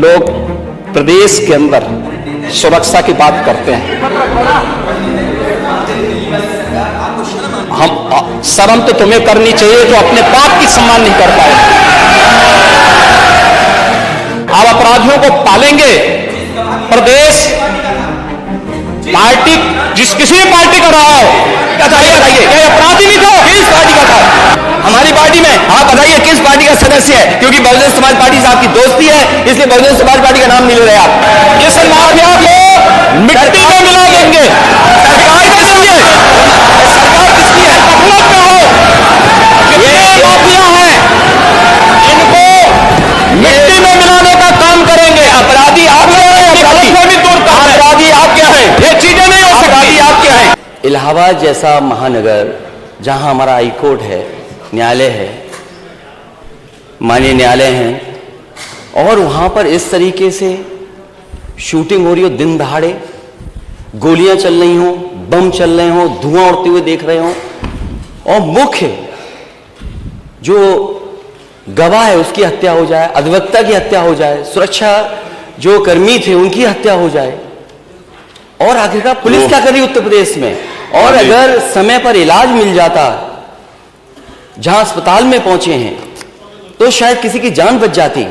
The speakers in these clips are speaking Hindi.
लोग प्रदेश के अंदर सुरक्षा की बात करते हैं। हम शर्म तो तुम्हें करनी चाहिए जो अपने बाप की सम्मान नहीं कर पाए। आप अपराधियों को पालेंगे। प्रदेश पार्टी किसी भी पार्टी का रहा हो, बताइए क्या अपराधी नहीं था? किस पार्टी का था? हमारी पार्टी में आप बताइए किस पार्टी का सदस्य है? क्योंकि बहुजन समाज पार्टी से आपकी दोस्ती है, इसलिए बहुजन समाज पार्टी का नाम नहीं ले रहे आप। इस माफिया को मिट्टी में मिला देंगे। सरकार का समझे, सरकार किसकी है? हुकूमत में हो, ये माफिया है, इनको मिट्टी में मिलाने का काम करेंगे। अपराधी आप क्या है? अपराधी आप क्या है? ये चीजें नहीं हो सकती। आप क्या है? इलाहाबाद जैसा महानगर जहां हमारा हाईकोर्ट है, न्यायालय है, माननीय न्यायालय हैं, और वहां पर इस तरीके से शूटिंग हो रही हो, दिन दहाड़े गोलियां चल रही हो, बम चल रहे हो, धुआं उड़ते हुए देख रहे हो, और मुख्य जो गवाह है उसकी हत्या हो जाए, अधिवक्ता की हत्या हो जाए, सुरक्षा जो कर्मी थे उनकी हत्या हो जाए, और आखिरकार पुलिस क्या कर रही उत्तर प्रदेश में? और अगर समय पर इलाज मिल जाता जहां अस्पताल में पहुंचे हैं तो शायद किसी की जान बच जाती।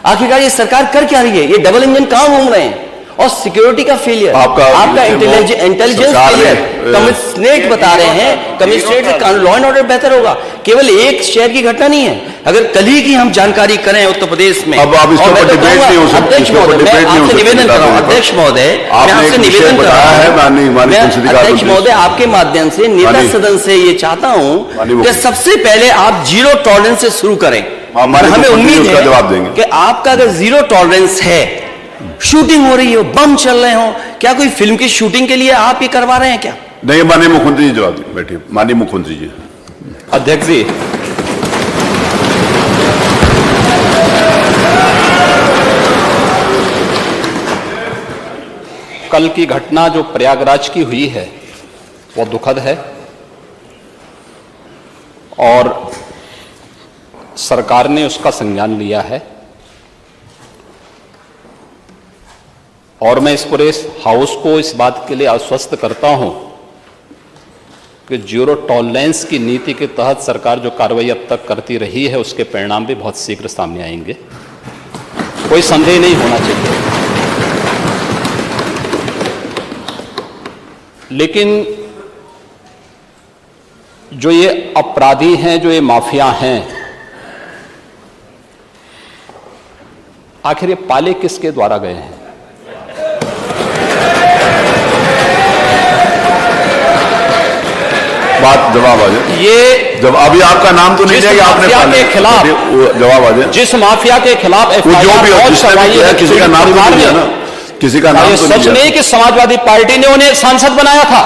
आखिरकार ये सरकार कर क्या रही है? ये डबल इंजन कहां घूम रहे हैं? और सिक्योरिटी का फेलियर, आपका इंटेलिजेंस फेलियर। कमिश्नरेट बता रहे हैं, कमिश्नरेट से लॉ एंड ऑर्डर बेहतर होगा। केवल एक शहर की घटना नहीं है। अगर कल ही की हम जानकारी करें उत्तर प्रदेश में, अब आप इसको डिबेट नहीं हो सकते। अध्यक्ष महोदय, मैं आपसे निवेदन कर रहा हूं, अध्यक्ष महोदय, मैं आपसे निवेदन कर रहा हूं, अध्यक्ष महोदय, आपके माध्यम से नेता सदन से ये चाहता हूं कि सबसे पहले आप जीरो टॉलरेंस से शुरू करें। हमें उम्मीद है कि आपका अगर जीरो टॉलरेंस है, शूटिंग हो रही हो, बम चल रहे हो, क्या कोई फिल्म की शूटिंग के लिए आप ये करवा रहे हैं क्या? नहीं, माननीय मुख्यमंत्री जी जवाब दें। बैठिए माननीय मुख्यमंत्री जी। अध्यक्ष जी, कल की घटना जो प्रयागराज की हुई है वो दुखद है, और सरकार ने उसका संज्ञान लिया है, और मैं इस पूरे हाउस को इस बात के लिए आश्वस्त करता हूं कि जीरो टॉलरेंस की नीति के तहत सरकार जो कार्रवाई अब तक करती रही है उसके परिणाम भी बहुत शीघ्र सामने आएंगे। कोई संदेह नहीं होना चाहिए। लेकिन जो ये अपराधी हैं, जो ये माफिया हैं, आखिर ये पाले किसके द्वारा गए हैं? बात जवाब आ जाए। ये जब अभी आपका नाम तो नहीं जाएगा, आपने के खिलाफ जवाब आ जाए। जिस माफिया के खिलाफ जो भी किसी का नाम तो नहीं है ना, किसी का नाम तो सच नहीं कि समाजवादी पार्टी ने उन्हें सांसद बनाया था।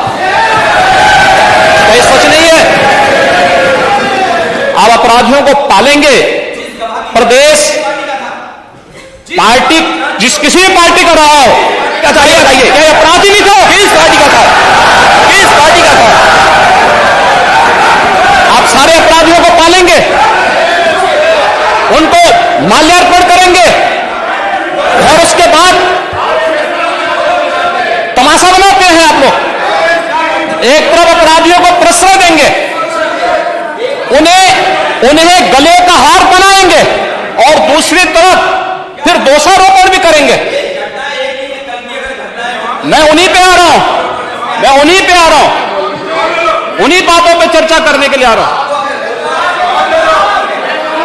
सच नहीं है। आप अपराधियों को पालेंगे। प्रदेश पार्टी किसी भी पार्टी का रहा हो, बताइए क्या अपराधी नहीं था? किस पार्टी का था? किस पार्टी का था? आप सारे अपराधियों को पालेंगे, उनको माल्यार्पण करेंगे, और उसके बाद तमाशा बनाते हैं आप लोग। एक तरफ अपराधियों को प्रश्रय देंगे, उन्हें गले का हार बनाएंगे, और दूसरी तरफ फिर दोषारोपण भी करेंगे। मैं उन्हीं पे आ रहा हूं, उन्हीं बातों पे चर्चा करने के लिए आ रहा हूं।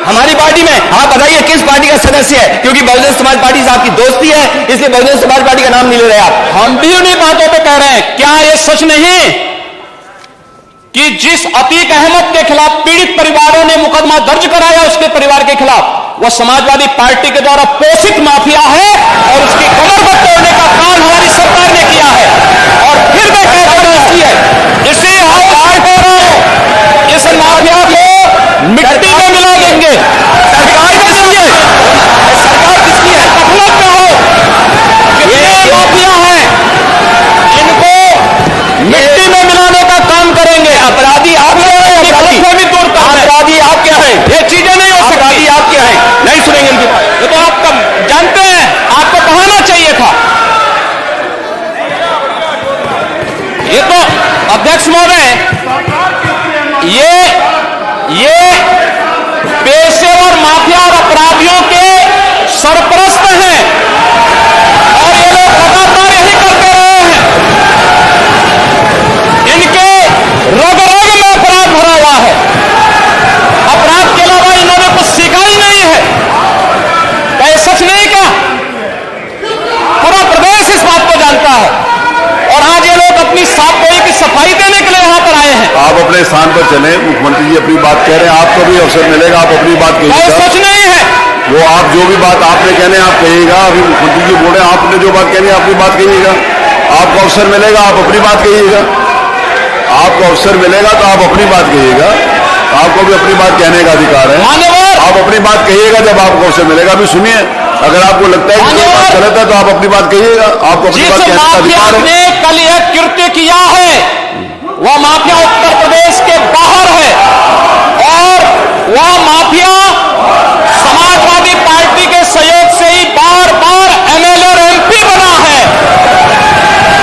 हमारी पार्टी में आप बताइए किस पार्टी का सदस्य है? क्योंकि बहुजन समाज पार्टी से आपकी दोस्ती है, इसलिए बहुजन समाज पार्टी का नाम नहीं ले रहे आप। हम भी उन्हीं बातों पे कह रहे हैं। क्या ये सच नहीं कि जिस अतीक अहमद के खिलाफ पीड़ित परिवारों ने मुकदमा दर्ज कराया, उसके परिवार के खिलाफ, वह समाजवादी पार्टी के द्वारा पोषित माफिया है, और उसकी कमर को तोड़ने का काम हमारी सरकार ने किया है, और फिर मैं कहता हूं इसी इस माफिया को मिट्टी में मिला देंगे। सरकार का समझे, सरकार किसकी है? हुकूमत में हो, ये माफिया है, इनको मिट्टी में मिलाने का काम करेंगे। अपराधी आप क्या है? अपराधी आप क्या है? ये चीजें नहीं हो सकती। आप क्या है? नहीं सुनेंगे इनकी बात। ये तो आप जानते हैं आप अपने स्थान पर चले। मुख्यमंत्री जी अपनी बात कह रहे हैं, आपको भी अवसर मिलेगा, आप अपनी बात कहिएगा। सच नहीं है वो आप जो भी बात आपने कहने आप कहिएगा। अभी मुख्यमंत्री जी बोल रहे हैं, आपने जो बात कहनी है अपनी बात कहिएगा। आपको अवसर मिलेगा, आप अपनी बात कहिएगा। आपको अवसर मिलेगा तो आप अपनी बात कहिएगा। आपको भी अपनी बात कहने का अधिकार है, आप अपनी बात कहिएगा जब आपको अवसर मिलेगा। अभी सुनिए, अगर आपको लगता है कि कोई बात गलत है तो आप अपनी बात कहिएगा। आपको अपनी बात कहने का अधिकार है। ने कल यह कृत्य किया है वह माफिया उत्तर प्रदेश के बाहर है और वह माफिया समाजवादी पार्टी के सहयोग से ही बार बार एमएलए और एमपी बना है।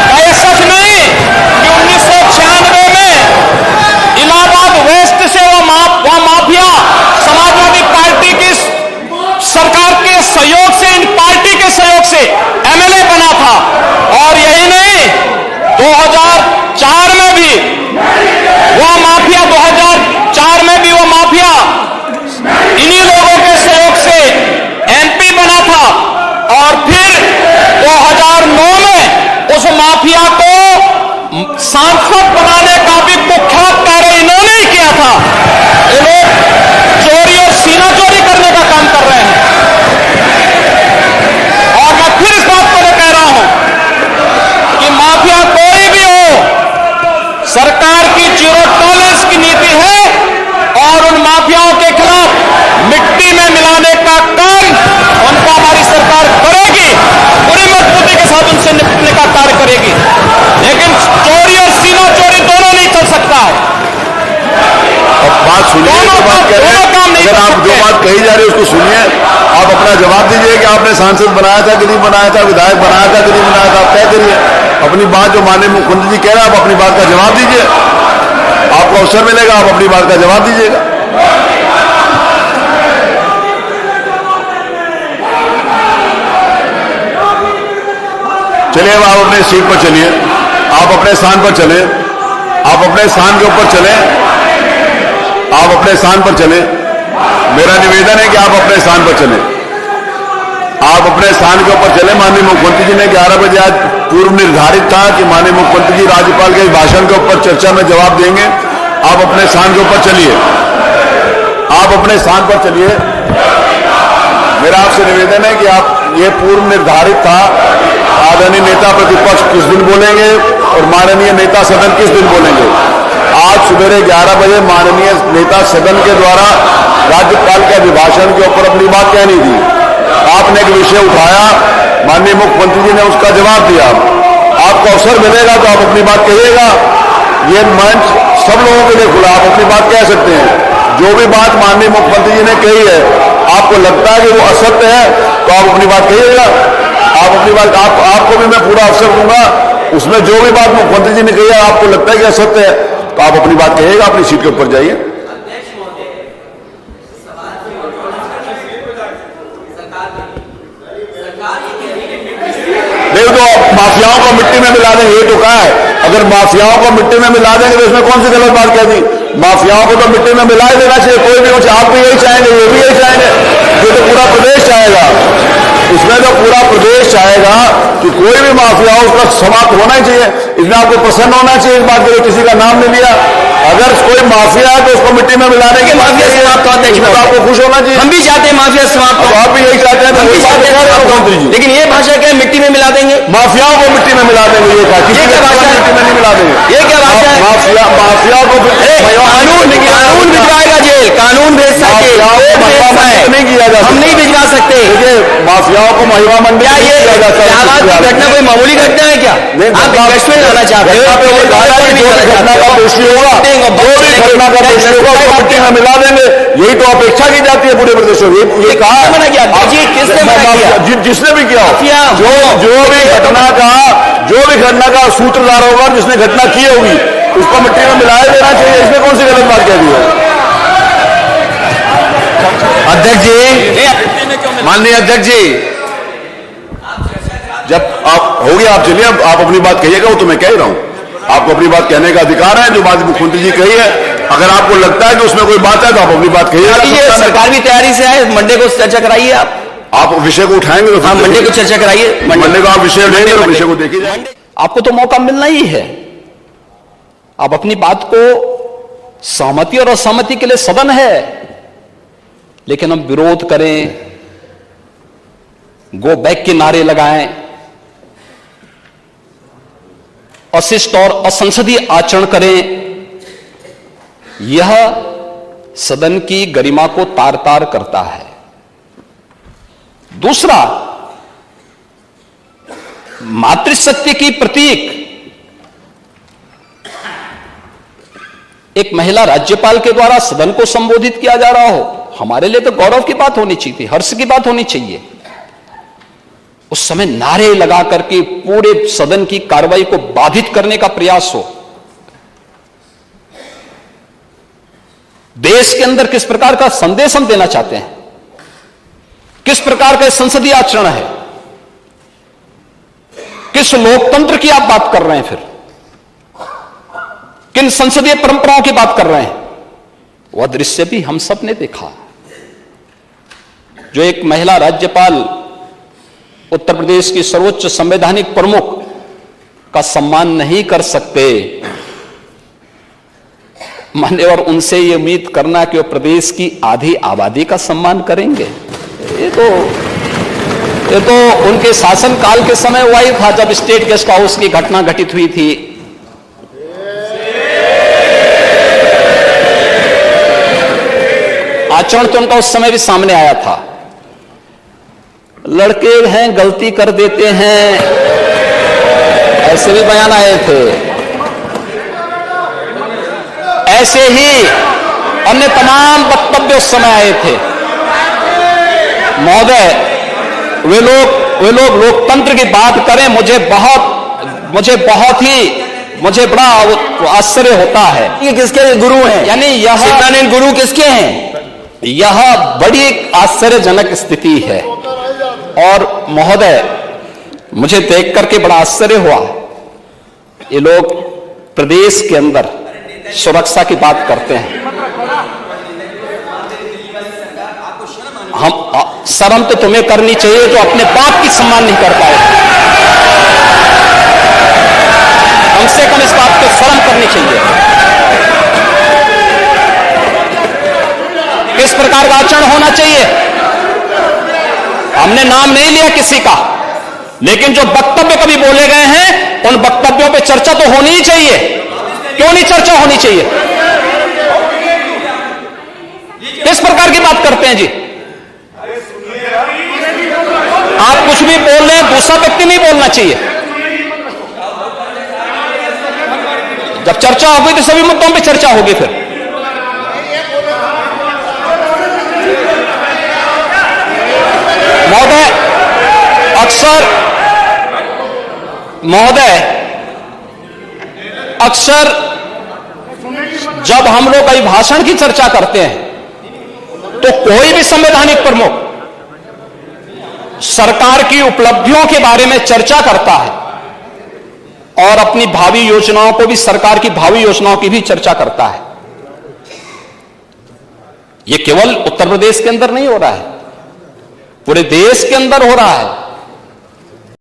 क्या यह सच नहीं कि 1996 में इलाहाबाद वेस्ट से वह माफिया समाजवादी पार्टी की सरकार के सहयोग से, इन पार्टी के सहयोग से एमएलए बना था। और यही नहीं, 2004 में भी वह माफिया 2004 में भी वह माफिया इन्हीं लोगों के सहयोग से एमपी बना था। और फिर 2009 में उस माफिया को सांसद बनाने का भी कुख्यात कार्य इन्होंने ही किया था। ये लोग चोरी और सीना चोरी करने का काम कर रहे हैं। और मैं फिर इस बात को कह रहा हूं कि माफिया कोई भी हो, सरकार की जीरो टॉलरेंस की नीति है और उन माफियाओं के खिलाफ मिट्टी में मिलाने का काम उनका हमारी सरकार करेगी, पूरी मजबूती के साथ उनसे निपटने का कार्य करेगी। लेकिन चोरी और सीना चोरी दोनों नहीं चल सकता है। अब बात सुनिए, जो बात कह रहे हैं, अगर आप जो बात कही जा रही है उसको सुनिए। आप अपना जवाब दीजिए कि आपने सांसद बनाया था कि नहीं बनाया था, विधायक बनाया था कि नहीं बनाया था, आप तय करिए। अपनी बात जो माननीय मुख्यमंत्री जी कह रहे हैं, आप अपनी बात का जवाब दीजिए। आपको अवसर मिलेगा, आप अपनी बात का जवाब दीजिएगा। चलिए, अब आप अपने सीट पर चलिए, आप अपने स्थान पर चलें, आप अपने स्थान के ऊपर चलें, आप अपने स्थान पर चलें। मेरा निवेदन है कि आप अपने स्थान पर चलें, आप अपने स्थान के ऊपर चलें। माननीय मुख्यमंत्री जी ने 11 बजे आज पूर्व निर्धारित था कि माननीय मुख्यमंत्री जी राज्यपाल के भाषण के ऊपर चर्चा में जवाब देंगे। आप अपने स्थान के ऊपर चलिए, आप अपने स्थान पर चलिए। मेरा आपसे निवेदन है कि आप, ये पूर्व निर्धारित था, आदरणीय नेता प्रतिपक्ष किस दिन बोलेंगे और माननीय नेता सदन किस दिन बोलेंगे। आज सुबह 11 बजे माननीय नेता सदन के द्वारा राज्यपाल के अभिभाषण के ऊपर अपनी बात कहनी थी। आपने एक विषय उठाया, माननीय मुख्यमंत्री जी ने उसका जवाब दिया। आपको अवसर मिलेगा तो आप अपनी बात कहिएगा। ये मंच सब लोगों के लिए खुला, आप अपनी बात कह सकते हैं। जो भी बात माननीय मुख्यमंत्री जी ने कही है, आपको लगता है कि वो असत्य है तो आप अपनी बात कहिएगा। आप अपनी बात, आपको भी मैं पूरा अवसर दूंगा। उसमें जो भी बात मुख्यमंत्री जी ने कही है आपको लगता है कि असत्य है तो आप अपनी बात कहिएगा। अपनी सीट के ऊपर जाइए। नहीं तो माफियाओं को मिट्टी में मिला देंगे, ये तो कहा है। अगर माफियाओं को मिट्टी में मिला देंगे तो इसमें कौन सी गलत बात कह दी। माफियाओं को तो मिट्टी में मिला ही देना चाहिए, कोई भी हो। आप भी यही चाहेंगे, ये भी यही चाहेंगे, ये तो पूरा प्रदेश चाहेगा। इसमें तो पूरा प्रदेश चाहेगा कि कोई भी माफिया हो उसका समाप्त होना ही चाहिए। इसमें आपको प्रसन्न होना चाहिए इस बात के लिए, किसी का नाम नहीं लिया। अगर कोई माफिया है तो उसको मिट्टी में मिलाने के माफिया समाप्त होता है, आपको खुश होना चाहिए। हम भी चाहते हैं माफिया समाप्त हो। आप भी यही चाहते हैं, मुख्यमंत्री जी। लेकिन ये भाषा क्या मिट्टी में मिला देंगे, माफियाओं को मिट्टी में मिला देंगे, ये कहा। किसी क्या भाषा है? मिट्टी में नहीं मिला देंगे, ये क्या भाषा है? माफिया को कानून भिजवाएगा जेल, कानून भेज सकते नहीं किया जा सकता। हम नहीं भिजवा सकते। माफियाओं को महिमा मंडी क्या ये घटना कोई मामूली घटना है क्या? आप इन्वेस्टमेंट लाना चाहते हो, घटना का दोषी होगा, जो भी घटना का दोषी होगा उसको मिट्टी में मिला देंगे। यही तो अपेक्षा की जाती है पूरे प्रदेश में। ये कहा मना किया किसने मना किया? जिसने भी किया जो भी घटना का सूत्रधार होगा, जिसने घटना की होगी उसको मिट्टी में मिलाया देना चाहिए। इसमें कौन सी गलत बात कह दी है? अध्यक्ष जी, माननीय अध्यक्ष जी, जब आप हो गया, आप चलिए, अब आप अपनी बात कहिएगा। वो तो मैं कह रहा हूं, आपको अपनी बात कहने का अधिकार है। जो बात मुख्यमंत्री जी कही है, अगर आपको लगता है कि उसमें कोई बात है तो आप अपनी बात कहिएगा। सरकार भी तैयारी से है, मंडे को चर्चा कराइए। आप विषय को उठाएंगे तो मंडे को चर्चा कराइए, मंडे को आप विषय लेंगे तो विषय को देखिए जाएंगे। आपको तो मौका मिलना ही है। आप अपनी बात को सहमति और असहमति के लिए सदन है, लेकिन हम विरोध करें, गो बैक के नारे लगाएं, अशिष्ट और असंसदीय आचरण करें, यह सदन की गरिमा को तार तार करता है। दूसरा, मातृशक्ति की प्रतीक एक महिला राज्यपाल के द्वारा सदन को संबोधित किया जा रहा हो, हमारे लिए तो गौरव की बात होनी चाहिए थी, हर्ष की बात होनी चाहिए। उस समय नारे लगा करके पूरे सदन की कार्रवाई को बाधित करने का प्रयास हो। देश के अंदर किस प्रकार का संदेश हम देना चाहते हैं, किस प्रकार का संसदीय आचरण है, किस लोकतंत्र की आप बात कर रहे हैं, फिर किन संसदीय परंपराओं की बात कर रहे हैं, वह दृश्य भी हम सब ने देखा। जो एक महिला राज्यपाल उत्तर प्रदेश की सर्वोच्च संवैधानिक प्रमुख का सम्मान नहीं कर सकते, मान्यवर उनसे यह उम्मीद करना कि वह प्रदेश की आधी आबादी का सम्मान करेंगे, ये तो उनके शासनकाल के समय हुआ ही था, जब स्टेट गेस्ट हाउस की घटना घटित हुई थी। आचरण तो उनका उस समय भी सामने आया था। लड़के हैं, गलती कर देते हैं, ऐसे भी बयान आए थे। ऐसे ही अन्य तमाम वक्तव्य उस समय आए थे। महोदय, वे लोग लोकतंत्र की बात करें, मुझे बड़ा आश्चर्य होता है। ये किसके गुरु हैं? यानी यह शिवरानंद गुरु किसके हैं? यह बड़ी आश्चर्यजनक स्थिति है। और महोदय, मुझे देख करके बड़ा आश्चर्य हुआ, ये लोग प्रदेश के अंदर सुरक्षा की बात करते हैं। हम शर्म तो तुम्हें करनी चाहिए जो अपने बाप की सम्मान नहीं कर पाए। कम से कम इस बात को शर्म करनी चाहिए। किस प्रकार का आचरण होना चाहिए? हमने नाम नहीं लिया किसी का, लेकिन जो वक्तव्य कभी बोले गए हैं उन वक्तव्यों पे चर्चा तो होनी ही चाहिए। क्यों नहीं चर्चा होनी चाहिए? किस प्रकार की बात करते हैं जी? आप कुछ भी बोल रहे हैं, दूसरा व्यक्ति नहीं बोलना चाहिए। जब चर्चा होगी तो सभी मुद्दों पे चर्चा होगी। फिर महोदय, अक्सर जब हम लोग अभिभाषण की चर्चा करते हैं तो कोई भी संवैधानिक प्रमुख सरकार की उपलब्धियों के बारे में चर्चा करता है और अपनी भावी योजनाओं को भी, सरकार की भावी योजनाओं की भी चर्चा करता है। यह केवल उत्तर प्रदेश के अंदर नहीं हो रहा है, पूरे देश के अंदर हो रहा है।